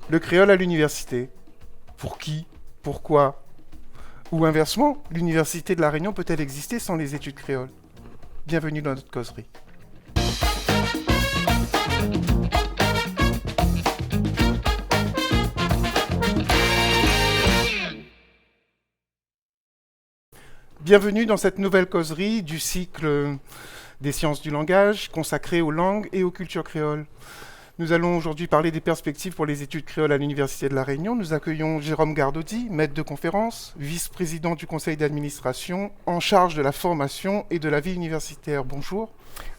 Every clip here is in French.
Le créole à l'université. Pour qui? Pourquoi? Ou inversement, l'université de La Réunion peut-elle exister sans les études créoles? Bienvenue dans notre causerie. Bienvenue dans cette nouvelle causerie du cycle des sciences du langage consacré aux langues et aux cultures créoles. Nous allons aujourd'hui parler des perspectives pour les études créoles à l'Université de La Réunion. Nous accueillons Jérôme Gardaudy, maître de conférence, vice-président du conseil d'administration, en charge de la formation et de la vie universitaire. Bonjour.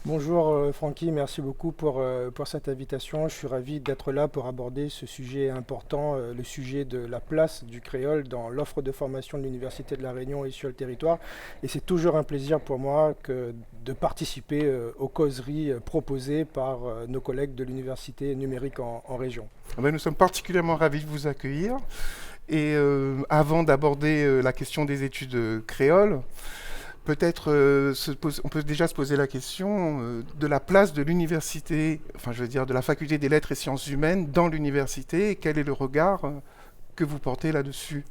Bonjour Francky, merci beaucoup pour cette invitation. Je suis ravi d'être là pour aborder ce sujet important, le sujet de la place du créole dans l'offre de formation de l'Université de La Réunion et sur le territoire. Et c'est toujours un plaisir pour moi de participer aux causeries proposées par nos collègues de l'Université numérique en région. Nous sommes particulièrement ravis de vous accueillir. Et avant d'aborder la question des études créoles, peut-être on peut déjà se poser la question de la place de l'université, de la faculté des lettres et sciences humaines dans l'université, et quel est le regard que vous portez là-dessus?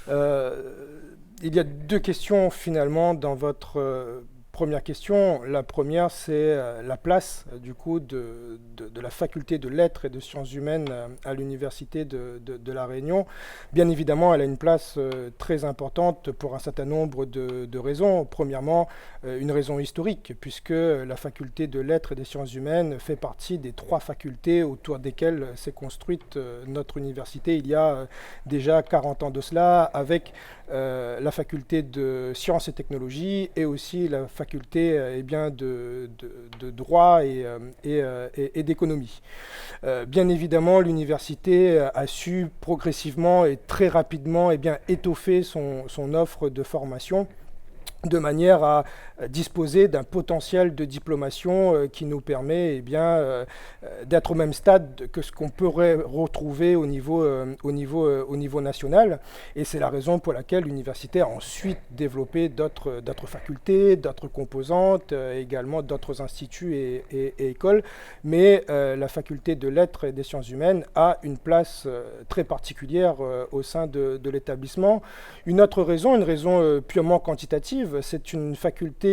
Il y a deux questions finalement dans votre première question. La première, c'est la place du coup de la faculté de lettres et de sciences humaines à l'université de La Réunion. Bien évidemment, elle a une place très importante pour un certain nombre de raisons. Premièrement, une raison historique, puisque la faculté de lettres et des sciences humaines fait partie des trois facultés autour desquelles s'est construite notre université il y a déjà 40 ans de cela, avec la faculté de sciences et technologies et aussi la faculté de droit et d'économie. Bien évidemment, l'université a su progressivement et très rapidement étoffer son offre de formation de manière à disposer d'un potentiel de diplomation qui nous permet d'être au même stade que ce qu'on pourrait retrouver au niveau national. Et c'est la raison pour laquelle l'université a ensuite développé d'autres facultés, d'autres composantes, également d'autres instituts et écoles. Mais la faculté de lettres et des sciences humaines a une place très particulière au sein de l'établissement. Une autre raison, une raison purement quantitative, c'est une faculté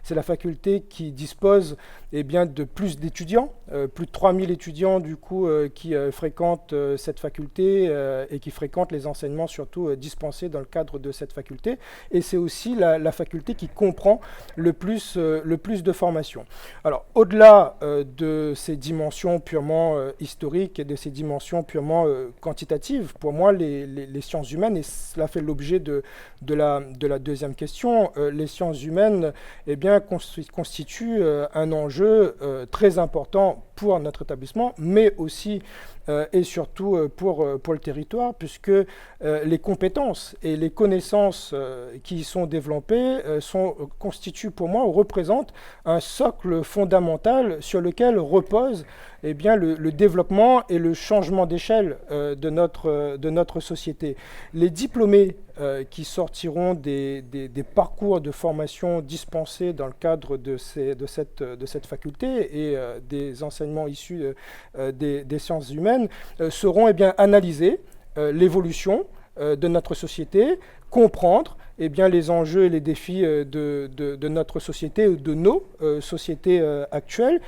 c'est la faculté qui dispose de plus d'étudiants, plus de 3000 étudiants du coup qui fréquentent cette faculté et qui fréquentent les enseignements surtout dispensés dans le cadre de cette faculté. Et c'est aussi la faculté qui comprend le plus de formations. Alors au-delà de ces dimensions purement historiques et de ces dimensions purement quantitatives, pour moi les sciences humaines, et cela fait l'objet de la deuxième question, les sciences humaines constituent un enjeu très important pour notre établissement, mais aussi et surtout pour le territoire, puisque les compétences et les connaissances qui y sont développées constituent pour moi, ou représentent un socle fondamental sur lequel repose le développement et le changement d'échelle de notre société. Les diplômés qui sortiront des parcours de formation dispensés dans le cadre de cette faculté et des enseignements issus des sciences humaines seront analyser l'évolution de notre société, comprendre les enjeux et les défis de notre société, de nos sociétés actuelles.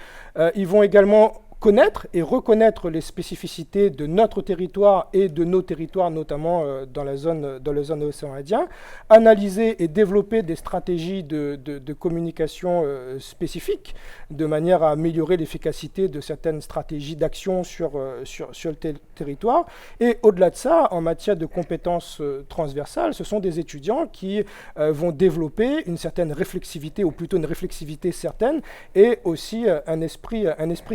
Ils vont également connaître et reconnaître les spécificités de notre territoire et de nos territoires, notamment dans la zone océan Indien, analyser et développer des stratégies de communication spécifiques, de manière à améliorer l'efficacité de certaines stratégies d'action sur le territoire. Et au-delà de ça, en matière de compétences transversales, ce sont des étudiants qui vont développer une certaine réflexivité, ou plutôt une réflexivité certaine, et aussi un esprit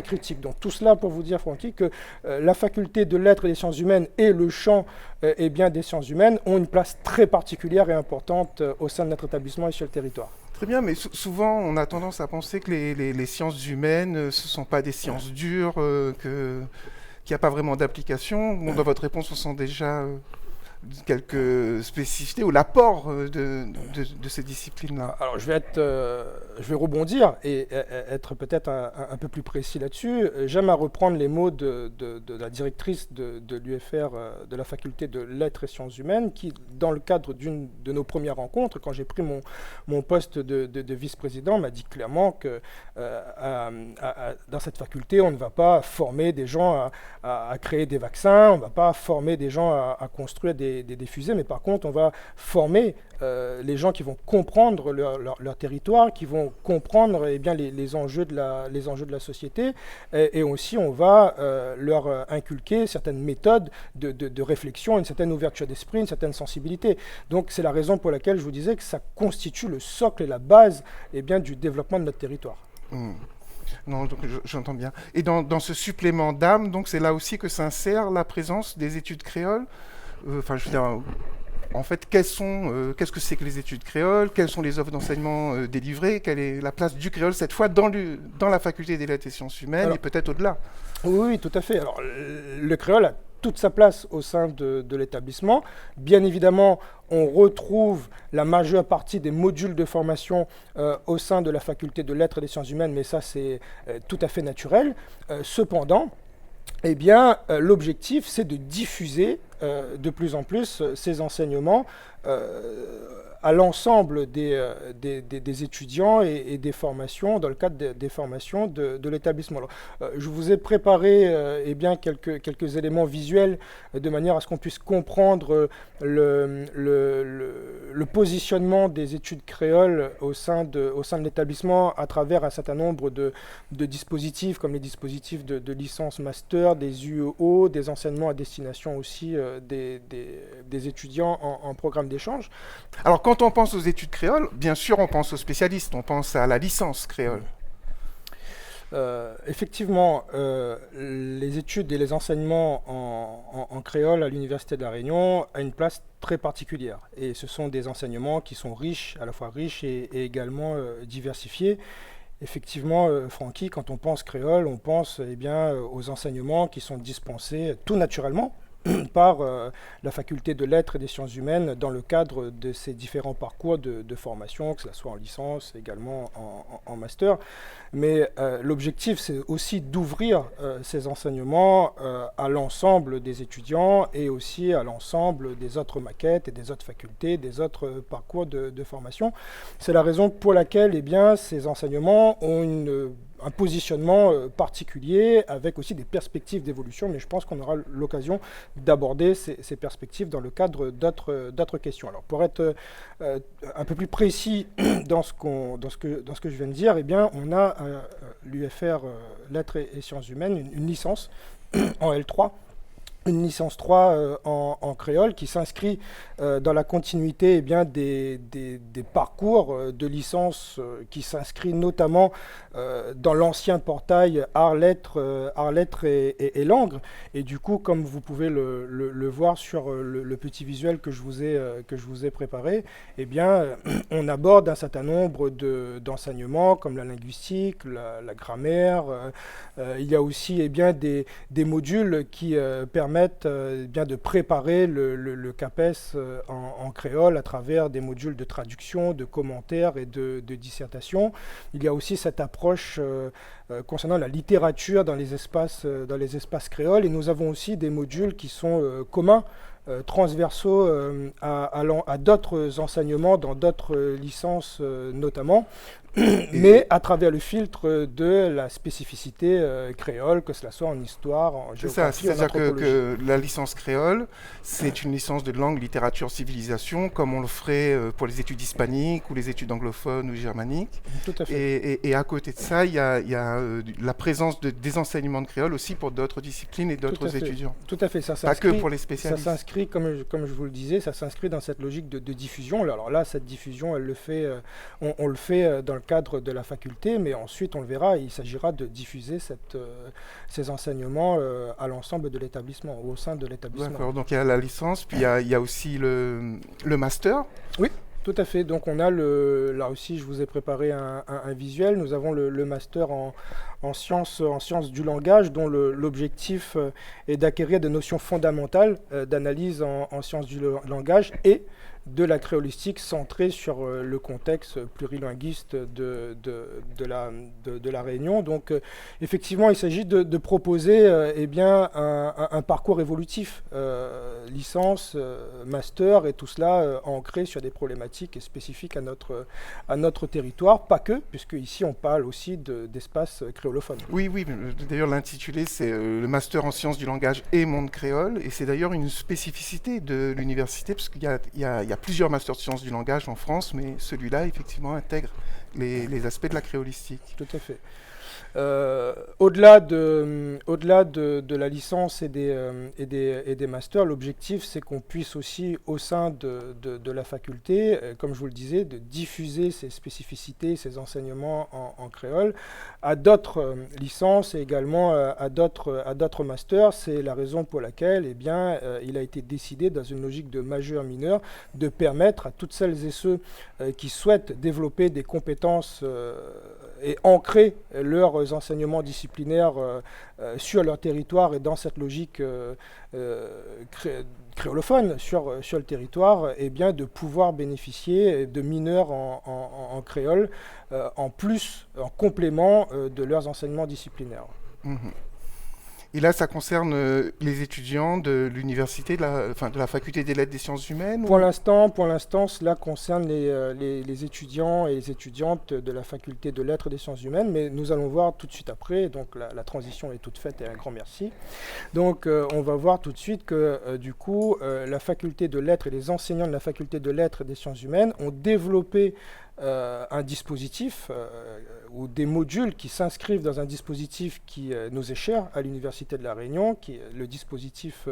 critique. Donc tout cela pour vous dire, Francky, que la faculté de lettres et des sciences humaines et le champ des sciences humaines ont une place très particulière et importante au sein de notre établissement et sur le territoire. Très bien, mais souvent on a tendance à penser que les sciences humaines, ce ne sont pas des sciences dures, qu'il n'y a pas vraiment d'application. Bon, dans votre réponse, on sent déjà quelques spécificités ou l'apport de ces disciplines-là. Alors je vais être je vais rebondir et être peut-être un peu plus précis là-dessus. J'aime à reprendre les mots de la directrice de l'UFR, de la faculté de lettres et sciences humaines, qui, dans le cadre d'une de nos premières rencontres, quand j'ai pris mon poste de vice-président, m'a dit clairement que dans cette faculté, on ne va pas former des gens à créer des vaccins, on ne va pas former des gens à construire des fusées, mais par contre, on va former les gens qui vont comprendre leur territoire, qui vont comprendre bien, les enjeux de la société, et aussi on va leur inculquer certaines méthodes de réflexion, une certaine ouverture d'esprit, une certaine sensibilité. Donc c'est la raison pour laquelle je vous disais que ça constitue le socle et la base bien, du développement de notre territoire. Non, donc j'entends bien. Et dans ce supplément d'âme, donc c'est là aussi que s'insère la présence des études créoles. Enfin, je veux dire, en fait, qu'est-ce que c'est que les études créoles? Quelles sont les offres d'enseignement délivrées? Quelle est la place du créole cette fois dans la faculté des lettres et sciences humaines et peut-être au-delà? Oui, tout à fait. Alors, le créole a toute sa place au sein de l'établissement. Bien évidemment, on retrouve la majeure partie des modules de formation au sein de la faculté de lettres et des sciences humaines, mais ça, c'est tout à fait naturel. Cependant, eh bien, l'objectif, c'est de diffuser de plus en plus ces enseignements à l'ensemble des étudiants et des formations, dans le cadre des formations de l'établissement. Je vous ai préparé eh bien, quelques éléments visuels de manière à ce qu'on puisse comprendre le positionnement des études créoles au sein de l'établissement à travers un certain nombre de dispositifs, comme les dispositifs de licence master, des UEO, des enseignements à destination aussi des étudiants en programme d'échange. Alors, quand on pense aux études créoles, bien sûr, on pense aux spécialistes, on pense à la licence créole. Effectivement, les études et les enseignements en créole à l'Université de La Réunion a une place très particulière. Et ce sont des enseignements qui sont riches, à la fois riches et également diversifiés. Effectivement, Francky, quand on pense créole, on pense eh bien, aux enseignements qui sont dispensés tout naturellement par la faculté de lettres et des sciences humaines dans le cadre de ces différents parcours de formation, que ce soit en licence, également en master. Mais l'objectif, c'est aussi d'ouvrir ces enseignements à l'ensemble des étudiants et aussi à l'ensemble des autres maquettes et des autres facultés, des autres parcours de formation. C'est la raison pour laquelle eh bien, ces enseignements ont un positionnement particulier avec aussi des perspectives d'évolution, mais je pense qu'on aura l'occasion d'aborder ces perspectives dans le cadre d'autres questions. Alors pour être un peu plus précis dans ce que je viens de dire, eh bien, on a l'UFR Lettres et Sciences Humaines, une licence en L3, une licence 3 en créole qui s'inscrit dans la continuité eh bien, des parcours de licence qui s'inscrit notamment dans l'ancien portail Arts, Lettres et Langres. Et du coup, comme vous pouvez le voir sur le petit visuel que je vous ai préparé, eh bien, on aborde un certain nombre d'enseignements comme la linguistique, la grammaire. Il y a aussi eh bien, des modules qui permettent bien de préparer le CAPES en créole à travers des modules de traduction, de commentaires et de dissertation. Il y a aussi cette approche concernant la littérature dans les espaces créoles, et nous avons aussi des modules qui sont communs, transversaux à d'autres enseignements dans d'autres licences notamment, mais à travers le filtre de la spécificité créole, que cela soit en histoire, en géographie, en anthropologie. C'est-à-dire que la licence créole, c'est une licence de langue, littérature, civilisation, comme on le ferait pour les études hispaniques ou les études anglophones ou germaniques. Tout à fait. Et à côté de ça, il y a la présence des enseignements de créole aussi pour d'autres disciplines et d'autres étudiants. Tout à fait. Pas que pour les spécialistes. Ça s'inscrit, comme je vous le disais, ça s'inscrit dans cette logique de diffusion. Alors là, cette diffusion, elle le fait, on le fait dans le cadre de la faculté, mais ensuite, on le verra, il s'agira de diffuser ces enseignements à l'ensemble de l'établissement, au sein de l'établissement. D'accord, donc il y a la licence, puis il y a aussi le master. Oui. Tout à fait. Donc on a là aussi, je vous ai préparé un visuel. Nous avons le master en sciences du langage, dont l'objectif est d'acquérir des notions fondamentales d'analyse en sciences du langage et de la créolistique centrée sur le contexte plurilinguiste de la Réunion. Donc effectivement, il s'agit de proposer un parcours évolutif, licence, master, et tout cela ancré sur des problématiques spécifiques à notre territoire, pas que, puisque ici on parle aussi d'espace créolophone. Oui, d'ailleurs l'intitulé c'est le master en sciences du langage et monde créole, et c'est d'ailleurs une spécificité de l'université, parce qu'il y a plusieurs masters de sciences du langage en France, mais celui-là effectivement intègre les aspects de la créolistique. Tout à fait. Au-delà de la licence et des masters, l'objectif c'est qu'on puisse aussi au sein de la faculté, comme je vous le disais, de diffuser ces spécificités, ces enseignements en créole à d'autres licences et également à d'autres masters. C'est la raison pour laquelle il a été décidé, dans une logique de majeur-mineur, de permettre à toutes celles et ceux qui souhaitent développer des compétences et ancrer leurs enseignements disciplinaires sur leur territoire et dans cette logique créolophone sur le territoire, de pouvoir bénéficier de mineurs en créole en complément de leurs enseignements disciplinaires. Mmh. Et là, ça concerne les étudiants de l'université, de la faculté des lettres des sciences humaines? Pour l'instant, cela concerne les étudiants et les étudiantes de la faculté de lettres des sciences humaines, mais nous allons voir tout de suite après, donc la transition est toute faite et un grand merci. Donc on va voir tout de suite que la faculté de lettres et les enseignants de la faculté de lettres des sciences humaines ont développé un dispositif ou des modules qui s'inscrivent dans un dispositif qui nous est cher à l'Université de La Réunion, qui est le dispositif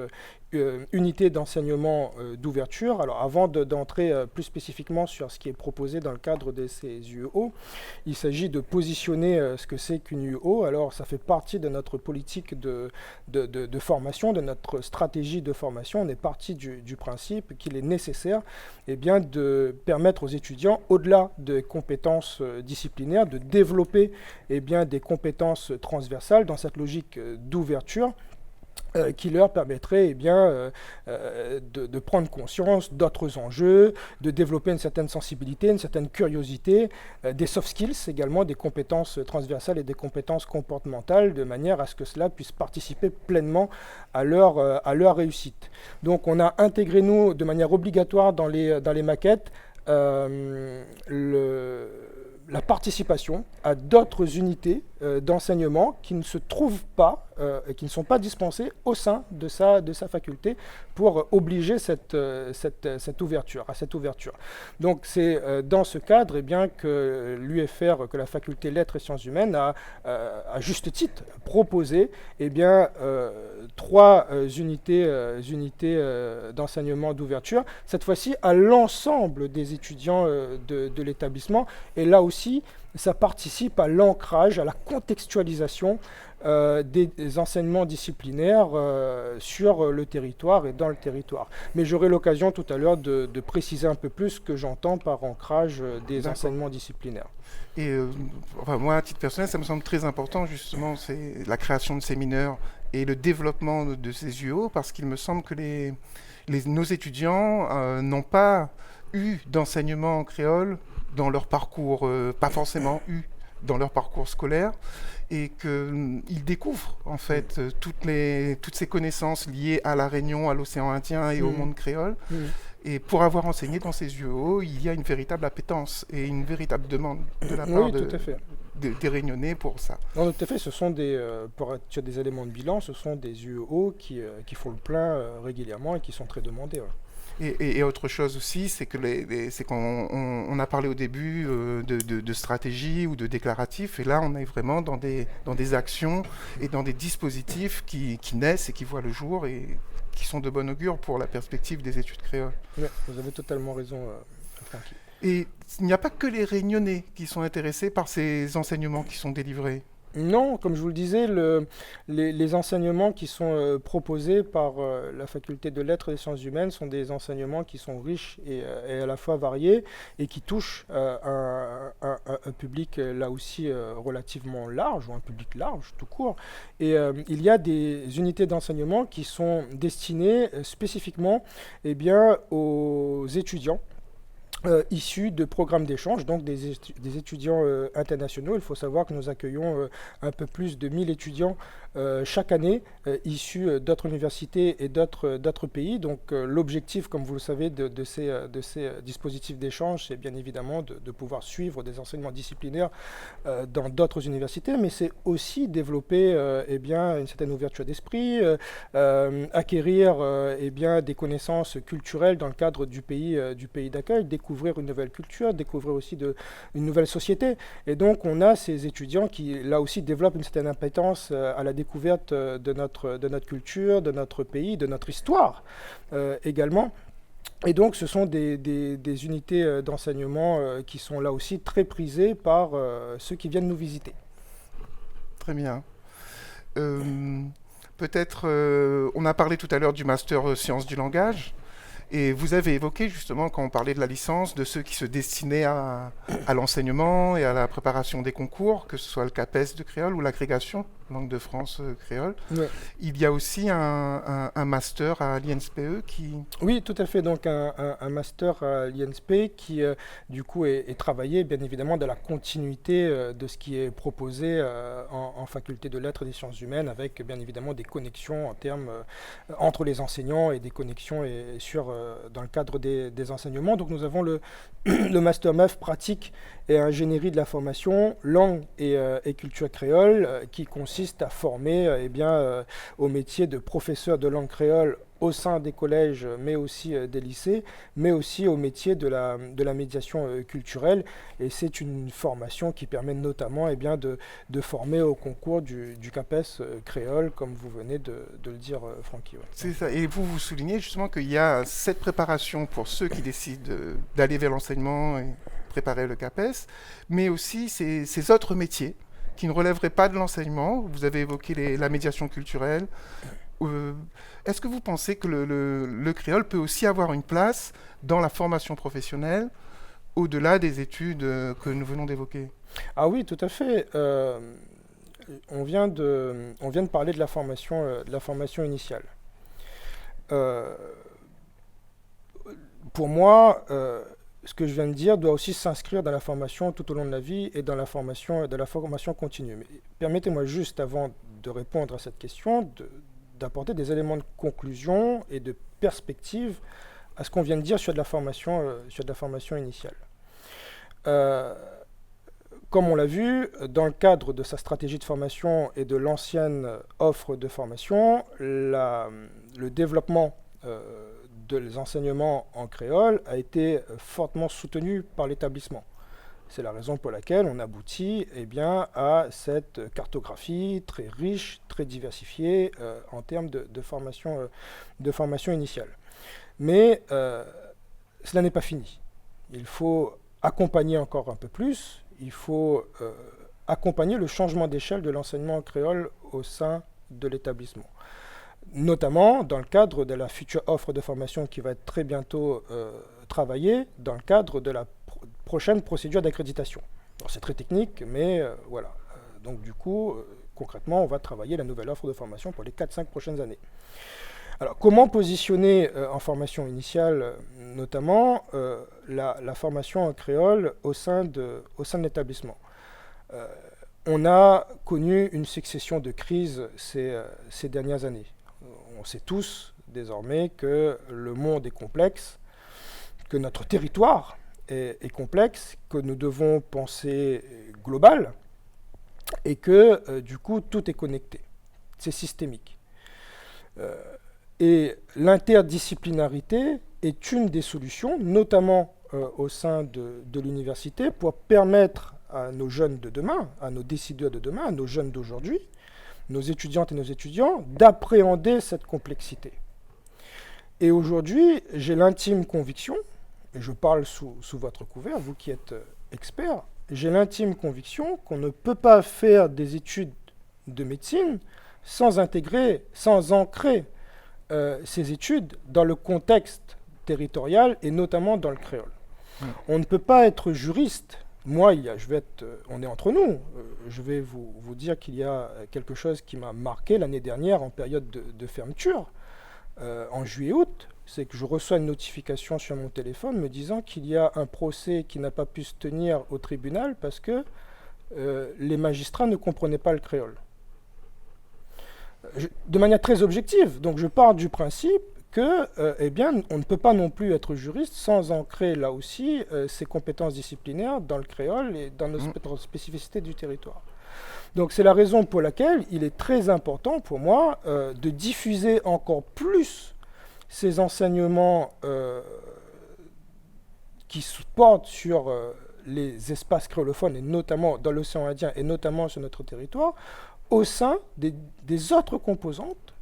unité d'enseignement d'ouverture. Alors avant d'entrer plus spécifiquement sur ce qui est proposé dans le cadre de ces UEO, il s'agit de positionner ce que c'est qu'une UEO. Alors ça fait partie de notre politique de formation, de notre stratégie de formation. On est parti du principe qu'il est nécessaire de permettre aux étudiants, au-delà des compétences disciplinaires, de développer des compétences transversales dans cette logique d'ouverture qui leur permettrait de prendre conscience d'autres enjeux, de développer une certaine sensibilité, une certaine curiosité, des soft skills également, des compétences transversales et des compétences comportementales, de manière à ce que cela puisse participer pleinement à leur réussite. Donc on a intégré, nous, de manière obligatoire dans les maquettes, la participation à d'autres unités d'enseignement qui ne se trouvent pas et qui ne sont pas dispensées au sein de sa faculté pour obliger cette ouverture. Donc c'est dans ce cadre que l'UFR, que la faculté lettres et sciences humaines a à juste titre proposé 3 unités d'enseignement d'ouverture, cette fois-ci à l'ensemble des étudiants de l'établissement. Et là aussi, ça participe à l'ancrage, à la contextualisation des enseignements disciplinaires sur le territoire et dans le territoire. Mais j'aurai l'occasion tout à l'heure de préciser un peu plus ce que j'entends par ancrage des enseignements disciplinaires. Et moi, à titre personnel, ça me semble très important, justement, c'est la création de ces mineurs et le développement de ces UO, parce qu'il me semble que nos étudiants n'ont pas eu d'enseignement en créole dans leur parcours, pas forcément eu dans leur parcours scolaire, et qu'ils découvrent en fait toutes ces connaissances liées à la Réunion, à l'océan Indien et au monde créole. Et pour avoir enseigné dans ces UEO, il y a une véritable appétence et une véritable demande de la part des Réunionnais pour ça. Non, tout à fait, ce sont pour être sur des éléments de bilan, ce sont des UEO qui font le plein régulièrement et qui sont très demandés. Ouais. Et autre chose aussi, c'est qu'on a parlé au début de stratégie ou de déclaratif, et là on est vraiment dans des actions et dans des dispositifs qui naissent et qui voient le jour et qui sont de bon augure pour la perspective des études créoles. Oui, vous avez totalement raison, Francky. Et il n'y a pas que les Réunionnais qui sont intéressés par ces enseignements qui sont délivrés. Non, comme je vous le disais, les enseignements qui sont proposés par la faculté de lettres et des sciences humaines sont des enseignements qui sont riches et à la fois variés et qui touchent un public là aussi relativement large, ou un public large tout court. Et il y a des unités d'enseignement qui sont destinées spécifiquement eh bien, aux étudiants issus de programmes d'échange, donc des étudiants internationaux. Il faut savoir que nous accueillons un peu plus de 1000 étudiants chaque année issus d'autres universités et d'autres pays. Donc l'objectif, comme vous le savez, de ces dispositifs d'échange, c'est bien évidemment de pouvoir suivre des enseignements disciplinaires dans d'autres universités, mais c'est aussi développer eh bien, une certaine ouverture d'esprit, acquérir eh bien, des connaissances culturelles dans le cadre du pays d'accueil, découvrir une nouvelle culture, découvrir aussi une nouvelle société. Et donc on a ces étudiants qui là aussi développent une certaine appétence à la découverte de notre culture, de notre pays, de notre histoire également. Et donc ce sont des unités d'enseignement qui sont là aussi très prisées par ceux qui viennent nous visiter. Très bien. Peut-être, on a parlé tout à l'heure du master sciences du langage. Et vous avez évoqué justement, quand on parlait de la licence, de ceux qui se destinaient à l'enseignement et à la préparation des concours, que ce soit le CAPES de créole ou l'agrégation langue de France créole. Ouais. Il y a aussi un master à l'INSPE qui... Oui, tout à fait. Donc un master à l'INSP qui du coup est travaillé bien évidemment dans la continuité de ce qui est proposé en faculté de lettres et des sciences humaines, avec bien évidemment des connexions en termes entre les enseignants et des connexions dans le cadre des enseignements. Donc nous avons le master MEF pratique et ingénierie de la formation, langue et culture créole, qui consiste à former eh bien, au métier de professeur de langue créole au sein des collèges, mais aussi des lycées, mais aussi au métier de la médiation culturelle. Et c'est une formation qui permet notamment eh bien, de former au concours du CAPES créole, comme vous venez de le dire, Francky. Ouais. C'est ça. Et vous soulignez justement qu'il y a cette préparation pour ceux qui décident d'aller vers l'enseignement et préparer le CAPES, mais aussi ces autres métiers qui ne relèveraient pas de l'enseignement. Vous avez évoqué la médiation culturelle. Est-ce que vous pensez que le créole peut aussi avoir une place dans la formation professionnelle au-delà des études que nous venons d'évoquer? Ah oui, tout à fait. On vient de parler de la formation initiale. Pour moi, ce que je viens de dire doit aussi s'inscrire dans la formation tout au long de la vie et dans la formation continue. Mais permettez-moi juste, avant de répondre à cette question, d'apporter des éléments de conclusion et de perspective à ce qu'on vient de dire sur de la formation initiale. Comme on l'a vu, dans le cadre de sa stratégie de formation et de l'ancienne offre de formation, le développement des enseignements en créole a été fortement soutenu par l'établissement. C'est la raison pour laquelle on aboutit eh bien, à cette cartographie très riche, très diversifiée en termes de formation initiale. Mais cela n'est pas fini. Il faut accompagner encore un peu plus. Il faut accompagner le changement d'échelle de l'enseignement en créole au sein de l'établissement. Notamment dans le cadre de la future offre de formation qui va être très bientôt travaillée dans le cadre de la prochaine procédure d'accréditation. C'est très technique, mais voilà. Donc du coup, concrètement, on va travailler la nouvelle offre de formation pour les 4-5 prochaines années. Alors, comment positionner en formation initiale, notamment, la formation en créole au sein de l'établissement? On a connu une succession de crises ces dernières années. On sait tous désormais que le monde est complexe, que notre territoire est complexe, que nous devons penser global et que du coup tout est connecté. C'est systémique. Et l'interdisciplinarité est une des solutions, notamment au sein de l'université, pour permettre à nos jeunes de demain, à nos décideurs de demain, à nos jeunes d'aujourd'hui, nos étudiantes et nos étudiants, d'appréhender cette complexité. Et aujourd'hui, j'ai l'intime conviction, et je parle sous votre couvert, vous qui êtes expert, j'ai l'intime conviction qu'on ne peut pas faire des études de médecine sans intégrer, sans ancrer ces études dans le contexte territorial et notamment dans le créole. On ne peut pas être juriste. Moi, on est entre nous. Je vais vous dire qu'il y a quelque chose qui m'a marqué l'année dernière en période de fermeture, en juillet-août. C'est que je reçois une notification sur mon téléphone me disant qu'il y a un procès qui n'a pas pu se tenir au tribunal parce que les magistrats ne comprenaient pas le créole. De manière très objective. Donc je pars du principe que, on ne peut pas non plus être juriste sans ancrer là aussi ses compétences disciplinaires dans le créole et dans nos spécificités du territoire. Donc c'est la raison pour laquelle il est très important pour moi de diffuser encore plus ces enseignements qui portent sur les espaces créolophones, et notamment dans l'océan Indien, et notamment sur notre territoire, au sein des autres composantes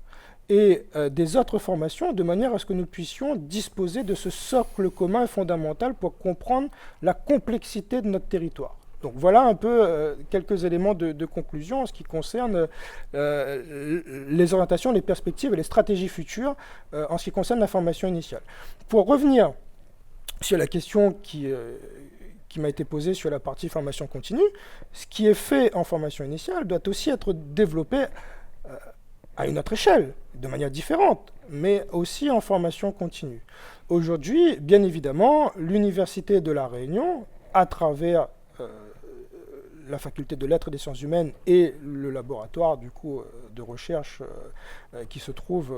et des autres formations, de manière à ce que nous puissions disposer de ce socle commun et fondamental pour comprendre la complexité de notre territoire. Donc voilà un peu quelques éléments de conclusion en ce qui concerne les orientations, les perspectives et les stratégies futures en ce qui concerne la formation initiale. Pour revenir sur la question qui m'a été posée sur la partie formation continue, ce qui est fait en formation initiale doit aussi être développé à une autre échelle, de manière différente, mais aussi en formation continue. Aujourd'hui, bien évidemment, l'Université de La Réunion, à travers la faculté de lettres et des sciences humaines et le laboratoire du coup, de recherche qui se trouve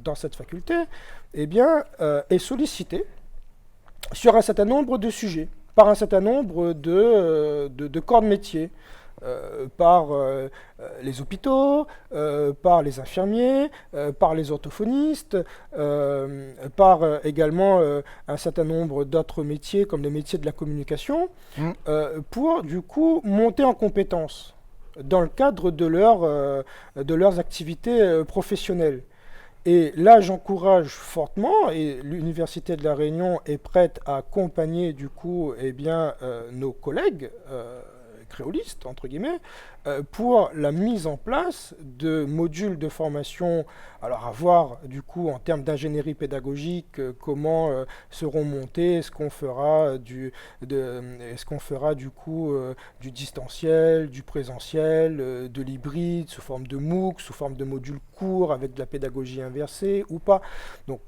dans cette faculté, est sollicité sur un certain nombre de sujets, par un certain nombre de corps de métier, par les hôpitaux, par les infirmiers, par les orthophonistes, par également un certain nombre d'autres métiers comme les métiers de la communication, pour du coup monter en compétences dans le cadre de leurs activités professionnelles. Et là, j'encourage fortement, et l'Université de La Réunion est prête à accompagner du coup nos collègues créolistes, entre guillemets, pour la mise en place de modules de formation, alors à voir du coup en termes d'ingénierie pédagogique, comment seront montés, est-ce qu'on fera du distanciel, du présentiel, de l'hybride, sous forme de MOOC, sous forme de modules courts avec de la pédagogie inversée ou pas. Donc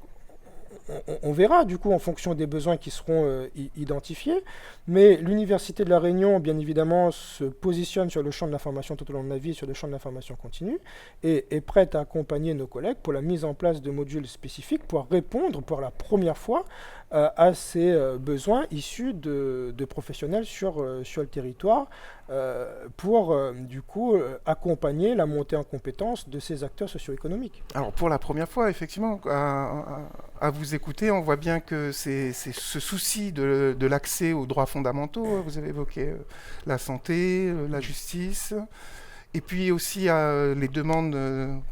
on verra du coup en fonction des besoins qui seront identifiés, mais l'Université de La Réunion, bien évidemment, se positionne sur le champ de la formation tout au long de la vie, sur le champ de la formation continue, et est prête à accompagner nos collègues pour la mise en place de modules spécifiques pour répondre pour la première fois à ces besoins issus de professionnels sur le territoire, pour du coup accompagner la montée en compétences de ces acteurs socio-économiques. Alors pour la première fois, effectivement, à vous écouter, on voit bien que c'est ce souci de l'accès aux droits fondamentaux. Vous avez évoqué la santé, la justice, et puis aussi les demandes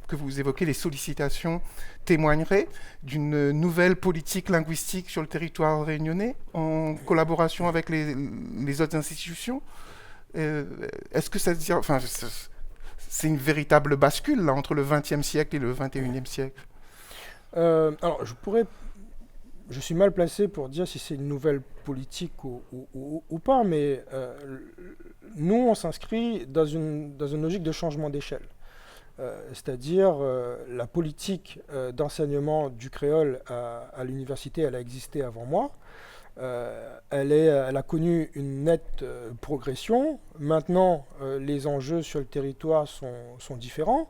que vous évoquez, les sollicitations témoigneraient d'une nouvelle politique linguistique sur le territoire réunionnais en collaboration avec les autres institutions. Est-ce que ça se dit, enfin, c'est une véritable bascule là, entre le XXe siècle et le XXIe siècle? Alors, je suis mal placé pour dire si c'est une nouvelle politique ou pas, mais nous, on s'inscrit dans une logique de changement d'échelle. C'est-à-dire la politique d'enseignement du créole à l'université, elle a existé avant moi. Elle a connu une nette progression. Maintenant, les enjeux sur le territoire sont différents.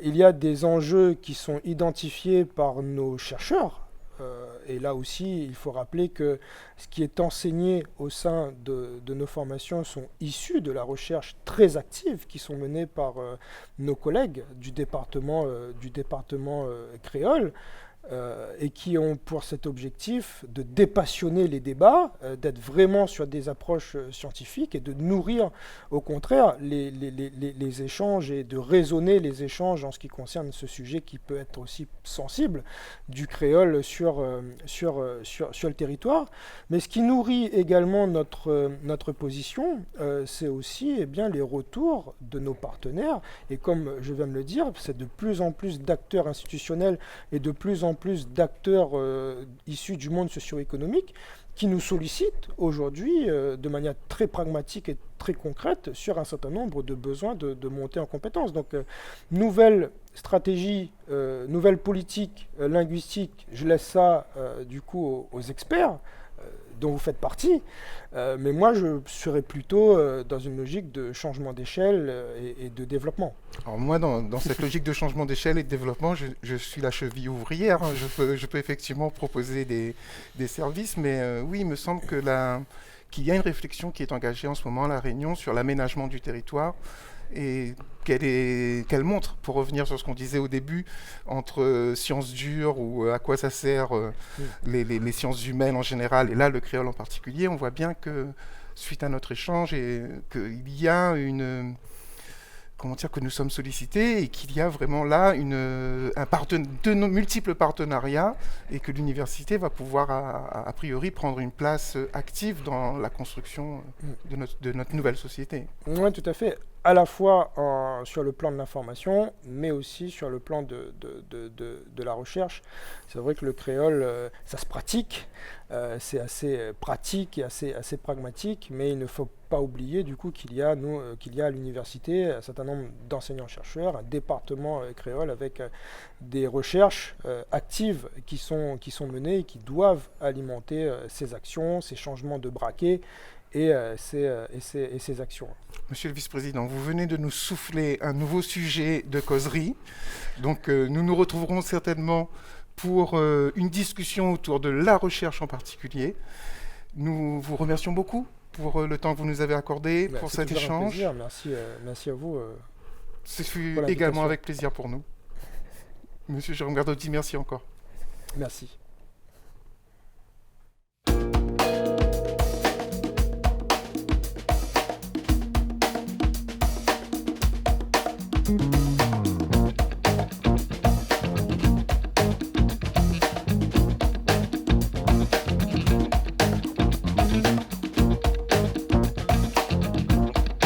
Il y a des enjeux qui sont identifiés par nos chercheurs. Et là aussi, il faut rappeler que ce qui est enseigné au sein de nos formations sont issus de la recherche très active qui sont menées par nos collègues du département créole. et qui ont pour cet objectif de dépassionner les débats, d'être vraiment sur des approches scientifiques et de nourrir au contraire les échanges et de raisonner les échanges en ce qui concerne ce sujet qui peut être aussi sensible du créole sur le territoire. Mais ce qui nourrit également notre position, c'est aussi les retours de nos partenaires. Et comme je viens de le dire, c'est de plus en plus d'acteurs institutionnels et de plus en plus d'acteurs issus du monde socio-économique qui nous sollicitent aujourd'hui de manière très pragmatique et très concrète sur un certain nombre de besoins de montée en compétences. Donc, nouvelle stratégie, nouvelle politique linguistique, je laisse ça du coup aux experts dont vous faites partie, mais moi je serais plutôt dans une logique de changement d'échelle et de développement. Alors moi, dans cette logique de changement d'échelle et de développement, je suis la cheville ouvrière. Hein. Je peux effectivement proposer des services, mais oui, il me semble qu'il y a une réflexion qui est engagée en ce moment à La Réunion sur l'aménagement du territoire et qu'elle montre, pour revenir sur ce qu'on disait au début, entre sciences dures ou à quoi ça sert les sciences humaines en général, et là le créole en particulier, on voit bien que suite à notre échange, qu'il y a que nous sommes sollicités et qu'il y a vraiment là de nos multiples partenariats et que l'université va pouvoir a priori prendre une place active dans la construction de notre nouvelle société. Oui, tout à fait. À la fois sur le plan de l'information, mais aussi sur le plan de la recherche. C'est vrai que le créole, ça se pratique, c'est assez pratique et assez pragmatique, mais il ne faut pas oublier du coup qu'il y a à l'université un certain nombre d'enseignants-chercheurs, un département créole avec des recherches actives qui sont menées et qui doivent alimenter ces actions, ces changements de braquet, et ces actions. Monsieur le vice-président, vous venez de nous souffler un nouveau sujet de causerie. Donc nous nous retrouverons certainement pour une discussion autour de la recherche en particulier. Nous vous remercions beaucoup pour le temps que vous nous avez accordé pour cet échange. C'est un plaisir. Merci à vous. Ce fut également avec plaisir pour nous. Monsieur Jérôme Gardotti, merci encore. Merci. Thank you.